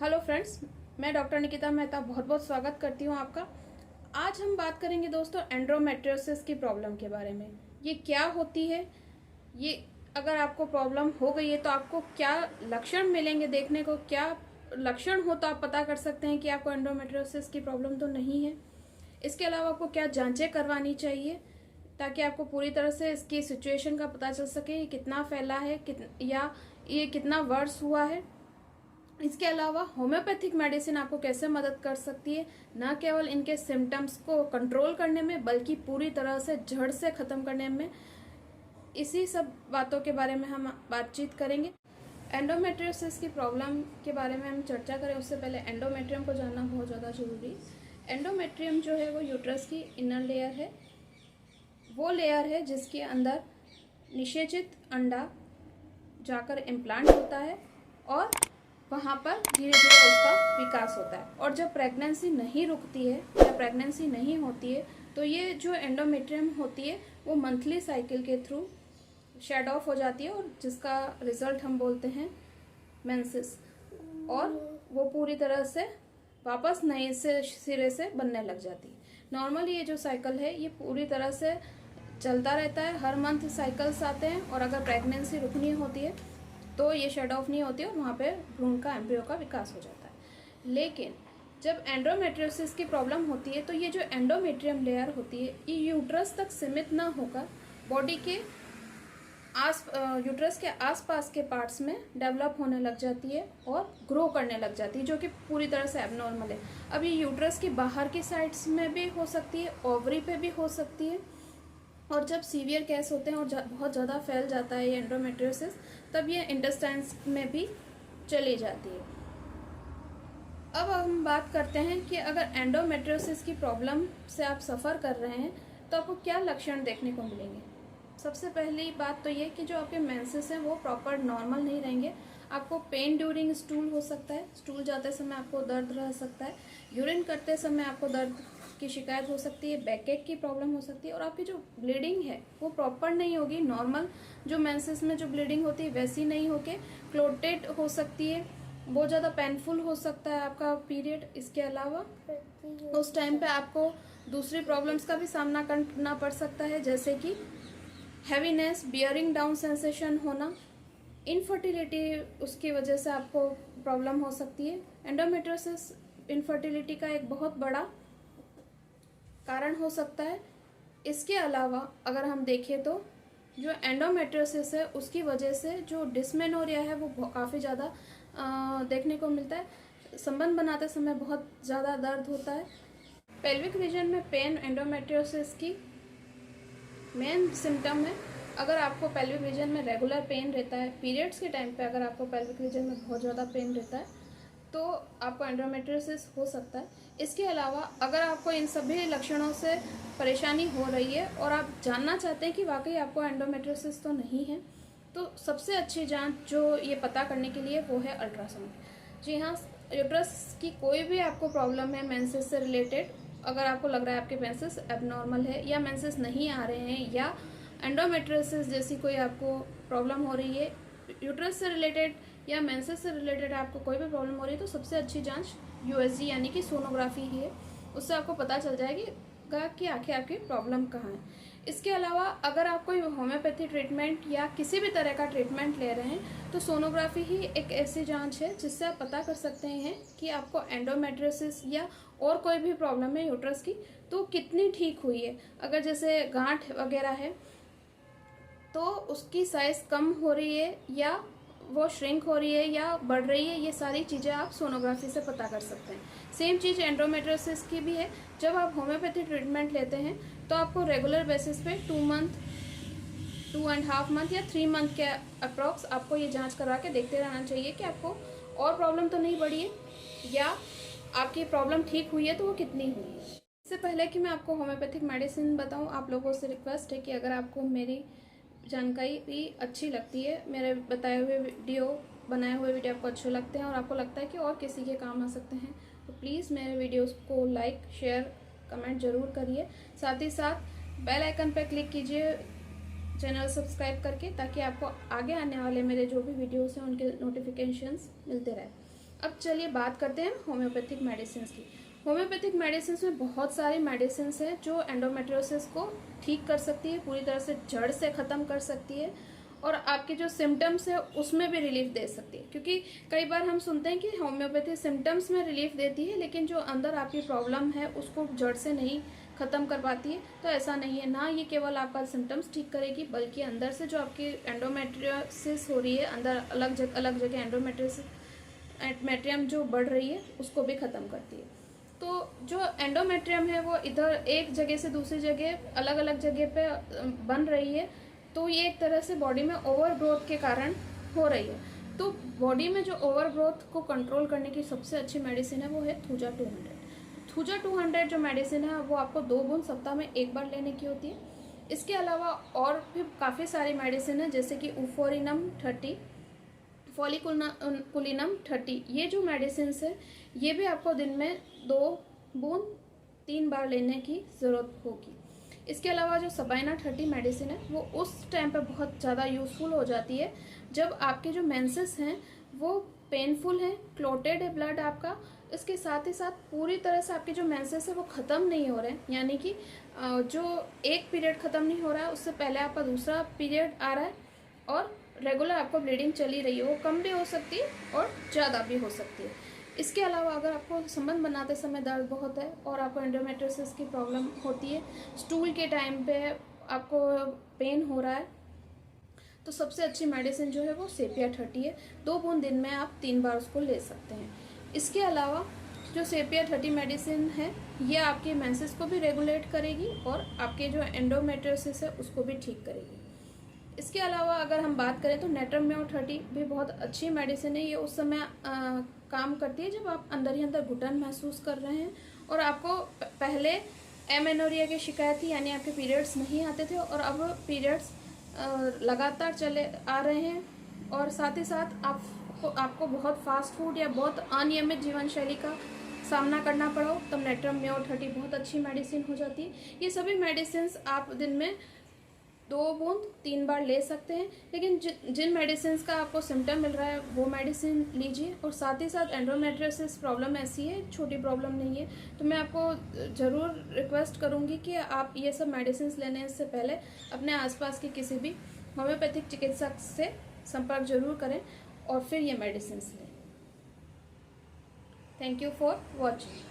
Hello friends, मैं doctor Nikita Mehta बहुत बहुत स्वागत करती हूँ आपका। आज हम बात करेंगे दोस्तों एंड्रोमेट्रियोसिस की प्रॉब्लम के बारे में। ये क्या होती है, ये अगर आपको प्रॉब्लम हो गई है तो आपको क्या लक्षण मिलेंगे देखने को, क्या लक्षण हो तो आप पता कर सकते हैं कि आपको एंड्रोमेट्रियोसिस की प्रॉब्लम तो नहीं है। इसके अलावा आपको क्या जांचें करवानी चाहिए ताकि आपको पूरी तरह से इसकी सिचुएशन का पता चल सके, ये कितना फैला है या ये कितना वर्ष हुआ है। इसके अलावा होम्योपैथिक मेडिसिन आपको कैसे मदद कर सकती है, न केवल इनके सिम्टम्स को कंट्रोल करने में बल्कि पूरी तरह से जड़ से ख़त्म करने में। इसी सब बातों के बारे में हम बातचीत करेंगे। एंडोमेट्रियोसिस की प्रॉब्लम के बारे में हम चर्चा करें उससे पहले एंडोमेट्रियम को जानना बहुत ज़्यादा जरूरी है। एंडोमेट्रियम जो है वो यूट्रस की इनर लेयर है। वो लेयर है जिसके अंदर निषेचित अंडा जाकर इम्प्लांट होता है और वहाँ पर धीरे धीरे उसका विकास होता है। और जब प्रेगनेंसी नहीं रुकती है या प्रेगनेंसी नहीं होती है तो ये जो एंडोमेट्रियम होती है वो मंथली साइकिल के थ्रू शेड ऑफ हो जाती है और जिसका रिजल्ट हम बोलते हैं मेंसेस, और वो पूरी तरह से वापस नए से सिरे से बनने लग जाती है। नॉर्मली ये जो साइकिल है ये पूरी तरह से चलता रहता है, हर मंथ साइकिल्स आते हैं और अगर प्रेगनेंसी रुकनी होती है तो ये शेड ऑफ नहीं होती है और वहाँ पे भ्रूण का एम्ब्रियो का विकास हो जाता है। लेकिन जब एंडोमेट्रियोसिस की प्रॉब्लम होती है तो ये जो एंडोमेट्रियम लेयर होती है ये यूट्रस तक सीमित ना होकर बॉडी के यूट्रस के आसपास के पार्ट्स में डेवलप होने लग जाती है और ग्रो करने लग जाती है, जो कि पूरी तरह से एबनॉर्मल है। अब ये यूट्रस की बाहर की साइड्स में भी हो सकती है, ओवरी पे भी हो सकती है, और जब सीवियर केस होते हैं और बहुत ज़्यादा फैल जाता है ये एंडोमेट्रियोसिस तब ये इंटेस्टाइन्स में भी चली जाती है। अब हम बात करते हैं कि अगर एंडोमेट्रियोसिस की प्रॉब्लम से आप सफ़र कर रहे हैं तो आपको क्या लक्षण देखने को मिलेंगे। सबसे पहली बात तो ये कि जो आपके मेंसेस हैं वो प्रॉपर नॉर्मल नहीं रहेंगे। आपको पेन ड्यूरिंग स्टूल हो सकता है, स्टूल जाते समय आपको दर्द रह सकता है, यूरिन करते समय आपको दर्द की शिकायत हो सकती है, बैकएक की प्रॉब्लम हो सकती है, और आपकी जो ब्लीडिंग है वो प्रॉपर नहीं होगी। नॉर्मल जो मेंसेस में जो ब्लीडिंग होती है वैसी नहीं होके क्लोटेड हो सकती है, बहुत ज़्यादा पेनफुल हो सकता है आपका पीरियड। इसके अलावा उस टाइम पे आपको दूसरी प्रॉब्लम्स का भी सामना करना पड़ सकता है, जैसे कि हैवीनेस, बियरिंग डाउन सेंसेशन होना, इनफर्टिलिटी उसकी वजह से आपको प्रॉब्लम हो सकती है। एंडोमेट्रियोसिस इनफर्टिलिटी का एक बहुत बड़ा कारण हो सकता है। इसके अलावा अगर हम देखें तो जो एंडोमेट्रियोसिस है उसकी वजह से जो डिस्मेनोरिया है वो काफ़ी ज़्यादा देखने को मिलता है। संबंध बनाते समय बहुत ज़्यादा दर्द होता है। पेल्विक रीजन में पेन एंडोमेट्रियोसिस की मेन सिम्टम है। अगर आपको पेल्विक रीजन में रेगुलर पेन रहता है, पीरियड्स के टाइम पे अगर आपको पेल्विक रीजन में बहुत ज़्यादा पेन रहता है तो आपको एंडोमेट्रियोसिस हो सकता है। इसके अलावा अगर आपको इन सभी लक्षणों से परेशानी हो रही है और आप जानना चाहते हैं कि वाकई आपको एंडोमेट्रियोसिस तो नहीं है, तो सबसे अच्छी जांच जो ये पता करने के लिए वो है अल्ट्रासाउंड। जी हाँ, यूट्रस की कोई भी आपको प्रॉब्लम है मेंसेस से रिलेटेड, अगर आपको लग रहा है आपके मेंसेस एबनॉर्मल है या मेंसेस नहीं आ रहे हैं या एंडोमेट्रियोसिस जैसी कोई आपको प्रॉब्लम हो रही है, यूट्रस से रिलेटेड या मेंसेस से रिलेटेड आपको कोई भी प्रॉब्लम हो रही है, तो सबसे अच्छी जांच यूएसजी यानी कि सोनोग्राफी ही है। उससे आपको पता चल जाएगा कि आखिर आपकी प्रॉब्लम कहाँ है। इसके अलावा अगर आप कोई होम्योपैथी ट्रीटमेंट या किसी भी तरह का ट्रीटमेंट ले रहे हैं तो सोनोग्राफी ही एक ऐसी जांच है जिससे आप पता कर सकते हैं कि आपको एंडोमेट्रियोसिस या और कोई भी प्रॉब्लम है यूट्रस की तो कितनी ठीक हुई है। अगर जैसे गांठ वगैरह है तो उसकी साइज़ कम हो रही है या वो श्रिंक हो रही है या बढ़ रही है, ये सारी चीज़ें आप सोनोग्राफी से पता कर सकते हैं। सेम चीज़ एंडोमेट्रियोसिस की भी है। जब आप होम्योपैथी ट्रीटमेंट लेते हैं तो आपको रेगुलर बेसिस पे 2 मंथ, 2.5 मंथ या 3 मंथ के अप्रॉक्स आपको ये जांच करा के देखते रहना चाहिए कि आपको और प्रॉब्लम तो नहीं बढ़ी है या आपकी प्रॉब्लम ठीक हुई है तो वो कितनी हुई है। इससे पहले कि मैं आपको होम्योपैथिक मेडिसिन बताऊँ, आप लोगों से रिक्वेस्ट है कि अगर आपको मेरी जानकारी अच्छी लगती है, मेरे बनाए हुए वीडियो आपको अच्छे लगते हैं और आपको लगता है कि और किसी के काम आ सकते हैं, तो प्लीज़ मेरे वीडियोस को लाइक, शेयर, कमेंट ज़रूर करिए। साथ ही साथ बेल आइकन पर क्लिक कीजिए चैनल सब्सक्राइब करके, ताकि आपको आगे आने वाले मेरे जो भी वीडियोस हैं उनके नोटिफिकेशंस मिलते रहे। अब चलिए बात करते हैं होम्योपैथिक मेडिसिन की। होम्योपैथिक मेडिसिन में बहुत सारी मेडिसिन हैं जो एंडोमेट्रियोसिस को ठीक कर सकती है, पूरी तरह से जड़ से ख़त्म कर सकती है और आपके जो सिम्टम्स है उसमें भी रिलीफ दे सकती है। क्योंकि कई बार हम सुनते हैं कि होम्योपैथी सिम्टम्स में रिलीफ देती है लेकिन जो अंदर आपकी प्रॉब्लम है उसको जड़ से नहीं ख़त्म कर पाती है। तो ऐसा नहीं है, ना ये केवल आपका सिम्टम्स ठीक करेगी बल्कि अंदर से जो आपकी एंडोमेट्रियोसिस हो रही है, अंदर अलग जगह एंडोमेट्रियम जो बढ़ रही है उसको भी ख़त्म करती है। तो जो एंडोमेट्रियम है वो इधर एक जगह से दूसरी जगह अलग अलग जगह पे बन रही है, तो ये एक तरह से बॉडी में ओवर ग्रोथ के कारण हो रही है। तो बॉडी में जो ओवर ग्रोथ को कंट्रोल करने की सबसे अच्छी मेडिसिन है वो है थूजा 200। थूजा 200 जो मेडिसिन है वो आपको 2 बूंद सप्ताह में एक बार लेने की होती है। इसके अलावा और भी काफ़ी सारी मेडिसिन है जैसे कि उफोरिनम 30, फॉलिकुलिनम 30। ये जो मेडिसिन है ये भी आपको दिन में 2 बूंद 3 बार लेने की ज़रूरत होगी। इसके अलावा जो सबाइना 30 मेडिसिन है वो उस टाइम पे बहुत ज़्यादा यूज़फुल हो जाती है जब आपके जो मेंसेस हैं वो पेनफुल हैं, क्लोटेड है ब्लड आपका, इसके साथ ही साथ पूरी तरह से आपके जो मेंसेस है वो ख़त्म नहीं हो रहे हैं, यानी कि जो एक पीरियड ख़त्म नहीं हो रहा है उससे पहले आपका दूसरा पीरियड आ रहा है और रेगुलर आपको ब्लीडिंग चली रही है। वो कम भी हो सकती है और ज़्यादा भी हो सकती है। इसके अलावा अगर आपको संबंध बनाते समय दर्द बहुत है और आपको एंडोमेट्रियोसिस की प्रॉब्लम होती है, स्टूल के टाइम पे आपको पेन हो रहा है, तो सबसे अच्छी मेडिसिन जो है वो सेपिया 30 है। 2 बूंद दिन में आप 3 बार उसको ले सकते हैं। इसके अलावा जो सेपिया 30 मेडिसिन है ये आपके मेंसेस को भी रेगुलेट करेगी और आपके जो एंडोमेट्रियोसिस है उसको भी ठीक करेगी। इसके अलावा अगर हम बात करें तो नेट्रम म्यो 30 भी बहुत अच्छी मेडिसिन है। ये उस समय काम करती है जब आप अंदर ही अंदर घुटन महसूस कर रहे हैं और आपको पहले एमेनोरिया की शिकायत थी, यानी आपके पीरियड्स नहीं आते थे और अब पीरियड्स लगातार चले आ रहे हैं और साथ ही साथ आपको बहुत फास्ट फूड या बहुत अनियमित जीवन शैली का सामना करना पड़ा हो तब नेट्रम म्यो 30 बहुत अच्छी मेडिसिन हो जाती है। ये सभी मेडिसिन आप दिन में 2 बूंद 3 बार ले सकते हैं, लेकिन जिन मेडिसिन का आपको सिम्टम मिल रहा है वो मेडिसिन लीजिए। और साथ ही साथ एंडोमेट्रियोसिस प्रॉब्लम ऐसी है, छोटी प्रॉब्लम नहीं है, तो मैं आपको ज़रूर रिक्वेस्ट करूँगी कि आप ये सब मेडिसिन लेने से पहले अपने आसपास के किसी भी होम्योपैथिक चिकित्सक से संपर्क जरूर करें और फिर ये मेडिसिन लें। Thank you for watching.